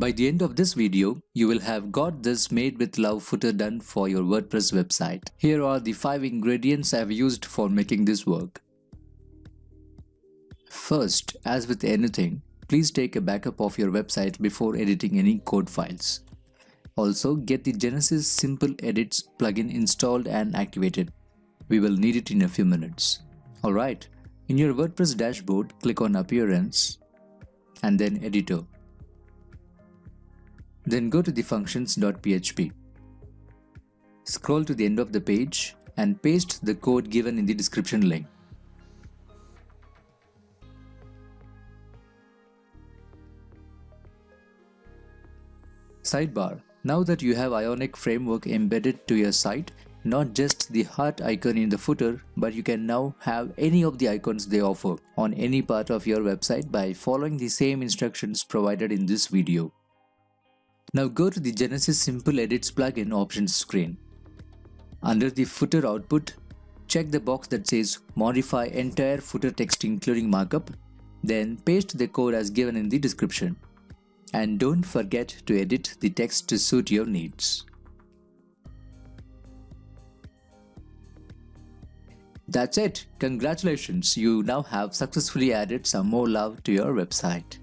By the end of this video, you will have got this made with love footer done for your WordPress website. Here are the 5 ingredients I have used for making this work. First, as with anything, please take a backup of your website before editing any code files. Also, get the Genesis Simple Edits plugin installed and activated. We will need it in a few minutes. Alright, in your WordPress dashboard, click on Appearance and then Editor. Then go to the functions.php. Scroll to the end of the page and paste the code given in the description link. Sidebar. Now that you have Ionic framework embedded to your site, not just the heart icon in the footer, but you can now have any of the icons they offer on any part of your website by following the same instructions provided in this video. Now go to the Genesis Simple Edits plugin options screen. Under the footer output, check the box that says Modify entire footer text including markup, then paste the code as given in the description. And don't forget to edit the text to suit your needs. That's it. Congratulations, you now have successfully added some more love to your website.